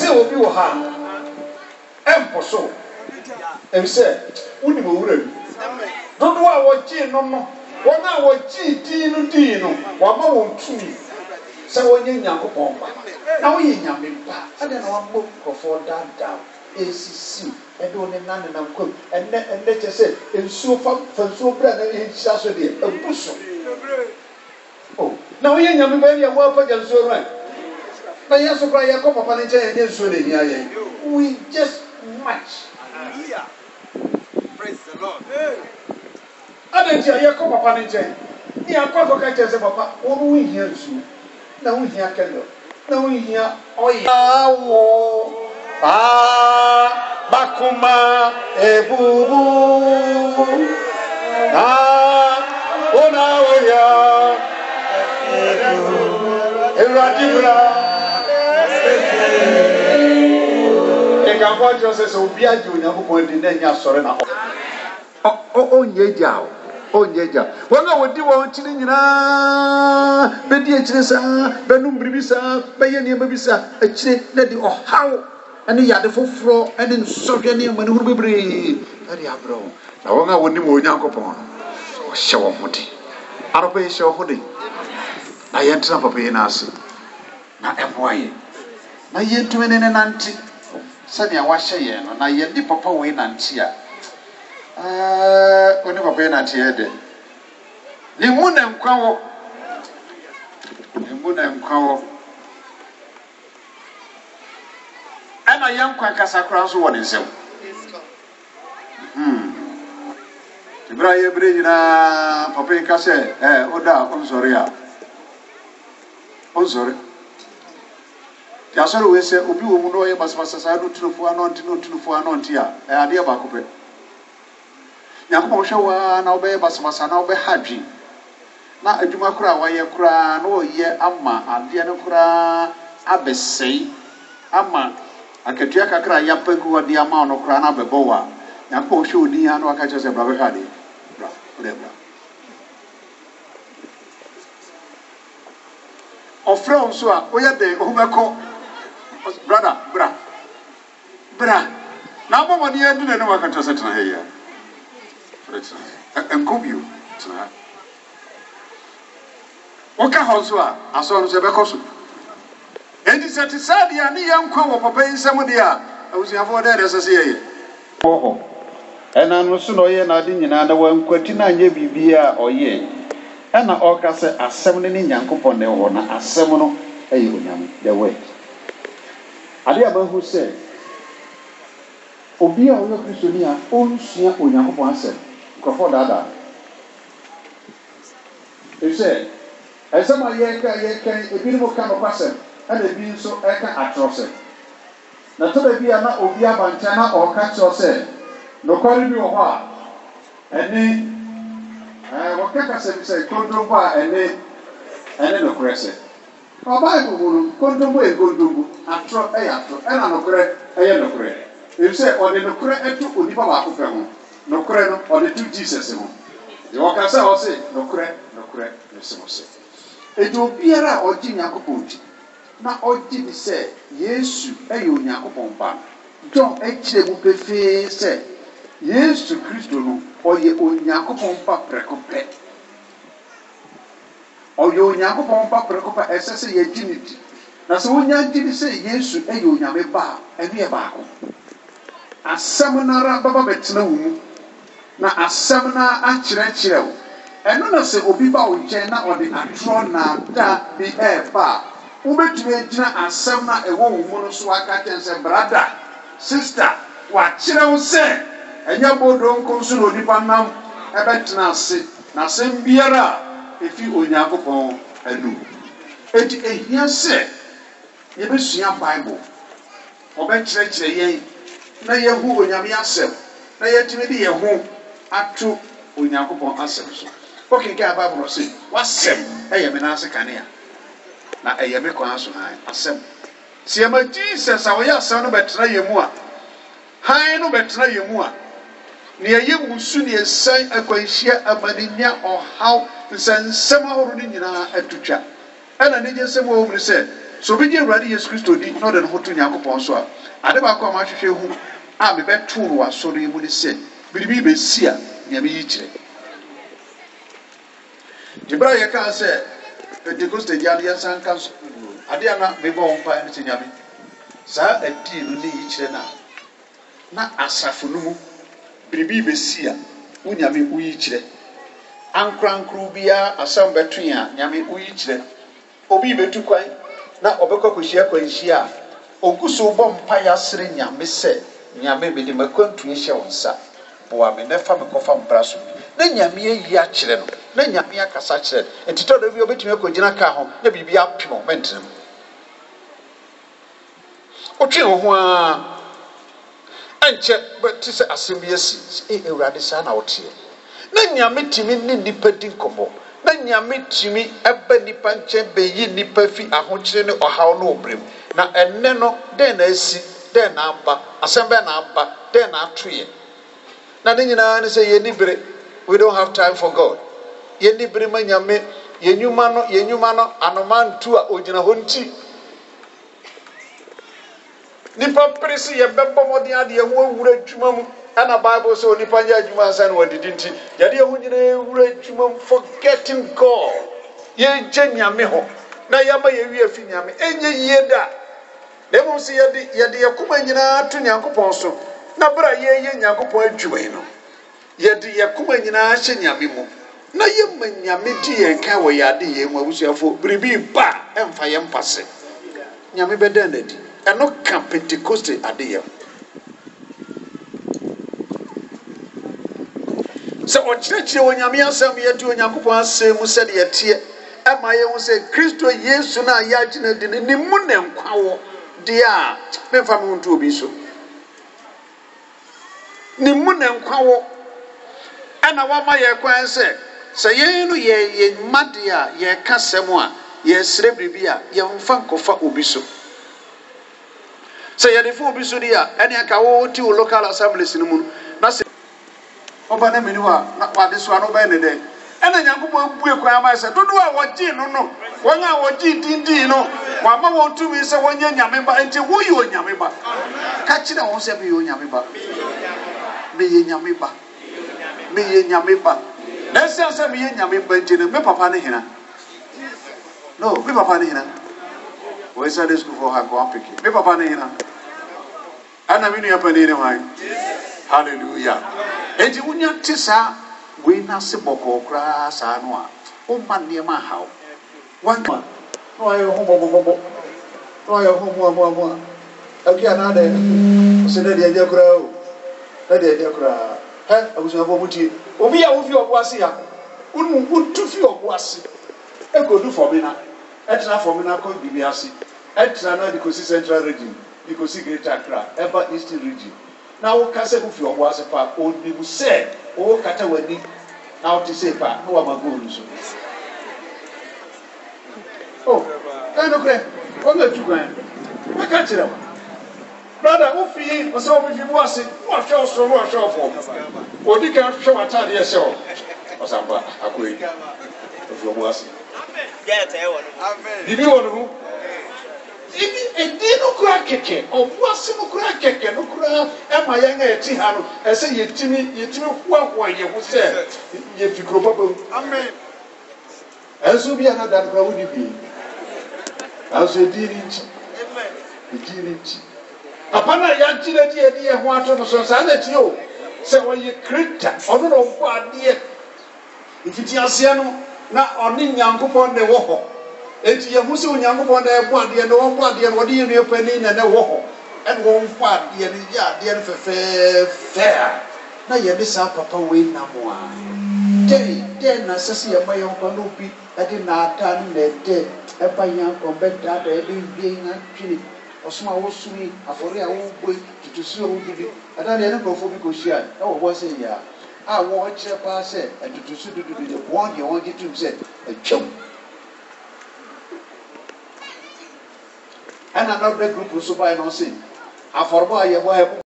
Obi wo ha emposo emse woni mo wura bi dodo a wogi no won a wogi din no wa ma won tumi se wonye Nyankopon ba na wo ye nyame ba ade na wa mo kofo dada esisi edo ne nane na nkom enne chese ensuo fa nsuo bra na ehisa so de ebuso oh na wo ye nyame ba ya wo pa jansuo ran na yeso kwa yakọ papa ne nche ye nsuo ne hia ye we just match. Hallelujah. Praise the Lord. Adanti yakọ papa ne nche ni akọ ka chese papa wo wi hia nsuo na wo hia kendo na wo hia oyi awo bakuma ebubu na ona oya eradibra Ega Joseph so obi aje Onyankopon di na nya sore na onyeja wona wodi won chiri nyina bedi echire sa benum bribisa beye ne babisa echire na di ohaw ene yade foforo ene nsɔhwɛ ne mane huru bebre ade abro na wona woni mo Onyankopon so hye wo hode arba hye wo hode na yentra papa yi na ase na eboaye na yentumi ne nanti sani awahye ye no na yedi papa we nanti a oni papa ye nanti ye de ni mu na nkwa wo ana yankwa kasakra so wo ne nsem Tibra ye bre nyina papa yi ka se oda onzore a onzore Yasoro we se obi wo mu no ye basabasa sa do tunufo anonti a ade ba ko pe Yakobon hwe wa na obe basabasa na obe hadwi na adwuma kura wa ye kura na o ye ama ade ne kura abesei ama akatua kakra ya pagu ode ama no kura na bebo wa Yakobon hwe odi ha na aka che se bra be hade bra ofre onso a oye de ohumeko brother bra na mama ni edu na wa kanta setna he ya enkobio tna oka hoso a aso no se bekoso edi satisad ya ni yankwa wo papa nsem de a awusiafo de sese ye oho ena no so no ye na ade nyina na wankwati na anye bibia oye ena oka se asem ne Nyankopon ne ho na asem no ayi onyam the word ade abahu se obi a oyo Kristoni a onsua Onyankopon asem krofo dada ese ma yeka ebi no ka no kwasem ana ebi nso eka atrose na to be bia na obi abancha na oka kyose no kwari bi wo ho a ene wakaka se kondombo a ene no krese Bible bulu kondombo e kondombo atro ena no kre eye no kre e se ode no kre etu onipa ba ko fe ho no kre no ode tu Jesus ho de wakasa o se no kre no se mo se e do biara oji Nyankopon ti na oji bi se Yesu eye Onyankopon ba John ekire mu pefe se Yesu Kristo no oye Onyankopon pa prekope oye Onyankopon pa prekope esese ye giniti na se wonya gini se Yesu eye Onyame ba ene e ba ko asem na ra baba betena wumu na asem na akire wo eno na se obi ba wo nchen na ode atro na da bi e ba wo betumi gina asem na ewo wumu no so aka tense brother sister wa kire wo se enya bodo nkonso no nipa nam ebetena ase na sem biara efi Onyankopon anu eti ehia se ye besua Bible obekire yen na yehu Onyame asem na yetimi de yehu atu Onyankopon asem so okay ga Bible say wasem eye me na ase kanea na eye me kwan so han asem se ma Jesus a wo ya asem no betena yemu a han no betena yemu a ne yɛ wusu ne yɛsan akwanhyia amaninya ɔhaw nsɛnsɛm ahorow no nyinaa atutwa ɛna ne gye nsɛm wɔ mu sɛ so obi gye Awurade Yesu Kristo di na ɔde ne ho to Nyankopɔn so a ade baako a mahwehwɛ hu a mebɛtoo no wɔ asɔre yi mu ne sɛ biribi bɛsi a nyame yi kyerɛ gyebra yɛkaa sɛ Pentecost gya no yɛnsa nka so ade a na mebɔ wo mpae no sɛ nyame saa adii no ne yi kyerɛ no a na asafo no mu biribi bɛsi a wo nyame woyi kyerɛ ankorankoro biara asɛm bɛtoe a nyame woyi kyerɛ obi bɛtu kwan na ɔbɛkɔ kɔhyia kwanhyia a ɔgu so bɔ mpaeɛ asere nyame sɛ nyame mede makwantua hyɛ wo nsa boa me na fa me kɔfa mbra so na nyame ayi akyerɛ no na nyame akasa kyerɛ no nti tɔ da bi obɛtumi akɔgyina ka ho na biribi apem wo mɛntene mu wotwe wo ho a ɛnkyɛ bɛte sɛ asɛm bi asi Awurade saa na woteɛ na nyame tumi ne nnipa di nkɔmmɔ na nyame tumi ɛba nnipa nkyɛn bɛyi nnipa fi ahokyere ne ɔhaw no ɔbrɛm na ɛnnɛ no dɛn na asi dɛn na aba asɛm bɛn na aba dɛn na atoyɛ na ne nyinaa ne sɛ yɛni bere we don't have time for God yɛni bere ma nyame yɛnwuma no anoma ntu a ɔgyina hɔ nti nipa pere sɛ yɛbɛbɔ mmɔden adeɛ ho awura adwuma mu ɛna Bible sɛ onipa nyɛ adwuma ansa na wɔdidi nti yɛde ɛho nyinaa awura adwuma mu forgetting God yɛgye nyame hɔ na yɛma yɛwie afi nyame ɛnyɛ yie da na mmom sɛ yɛde yɛkoma nyinaa to Nyankopɔn so na bere a yɛyɛ Nyankopɔn adwuma yi no yɛde yɛkoma nyinaa hyɛ nyame mu na yɛma nyame di yɛn kan wɔ yɛade yɛn mu abusuafo biribi ba ɛmfa yɛn mpase nyame bɛda n'adi ɛno ka Pentecost adeyɛ sɛ ɔkyerɛkyerɛ wɔ nyame asɛm yɛte Onyankopɔn asɛm mu sɛde yɛteɛ ɛma yɛhu sɛ Kristo Yesu no a yɛagyina di no ne mu na nkwa wɔ deɛ a memfa me ho nto obi so ne mu na nkwa wɔ ɛna wama yɛ kwan sɛ yɛn no yɛ mma deɛ a yɛka sɛm a yɛsrɛ biribi a yɛmfa nkɔfa obi so sɛ yɛde fo obi so deɛ a ɛne aka wɔte wo local assemblies no mu na sɛ ɔba na meni hɔ a na wade so a no bɛyɛ ne dɛn ɛna Nyankopɔn bue kwan ama sɛ dodoɔ a wɔgyee no wɔn a wɔgyee dindin no wɔama wɔn tumi sɛ wɔnyɛ nyame ba nti woyɛ onyame ba ka kyerɛ wɔn sɛ meyɛ onyame ba meyɛ nyame ba meyɛ nyame ba na ɛsiane sɛ meyɛ nyame ba nti no me papa ne hena no me papa ne hena wɔyɛ Sunday school for her kɔn peke me papa ne hena ɛna me nua panin ne hwan hallelujah enti wonya te saa wei na se bɔkɔɔ koraa saa no a woma nneɛma ahaw wanka na wayɛ ho bɔbɔbɔbɔ na wayɛ ho moamoamoa akia na adɛ sɛ na deɛ nyɛ koraa o na deɛ nyɛ koraa hɛ abusuafoɔ mutie obi a wofi ɔbo ase a wotu fi ɔbo ase ɛkɔdu fɔmina ɛtena fɔmina kɔ bibi ase ɛtena na de kɔsi Central Region de kɔsi Greater Accra ɛba Eastern Region na woka sɛ wofi ɔbo ase pa onim sɛ wo kata w'ani na wote sɛ pa na wama goal so ɛnokorɛ ɔngatu kwan mɛka kyerɛ wo brother wofi ɔsɛ wofifi bo ase woahwɛ wo soro woahwɛ wo fɔm ɔdi ka hwɛ w'atadeɛ hyɛ wo ɔsampa akɔyi ofi ɔbo ase bibi wɔ ne ho ɛdi no kora kɛkɛ ɔbo ase no kora kɛkɛ no kora ɛma yɛn a ɛti ha no ɛsɛ yɛtumi hoahoa yɛ ho sɛ yɛfi kuro papa mu ɛnso bi a na da no kora wodi hwee nanso ɛdi ne nkyi papa no a yɛagye no adi yɛde yɛ ho ato no so saa na tie o sɛ ɔyɛ kreta ɔno na ɔbɔ adeɛ mfiti aseɛ no na ɔne Nyankopɔn ne wɔ hɔ enti yɛhu sɛ Onyankopɔn na ɛbɔ adeɛ no wɔbɔ adeɛ no wɔde yɛ nua panin na ne wɔ hɔ ɛne wɔmfɔ adeɛ no yɛ adeɛ no fɛfɛɛfɛ a na yɛde saa papa wei nam a dɛn na ɛsɛ sɛ yɛma yɛn nkwa na obi ɛde naadaa no na ɛdɛ ɛba yɛn nkwa bɛdaadaa ɛde wie yɛn atwene ɔsom a wɔsom afɔre a wɔbɔ tutusu a wɔdidi ɛda deɛ ne nkurɔfoɔ bi kɔhyia ɛwɔ hɔ sɛ yɛ a wɔkyerɛ paa sɛ ɛtutusu dududu deɛ wɔn deɛ wɔn gye tom sɛ atwam ɛna na ɔda group so baa no sɛ afɔrebɔ a yɛbɔ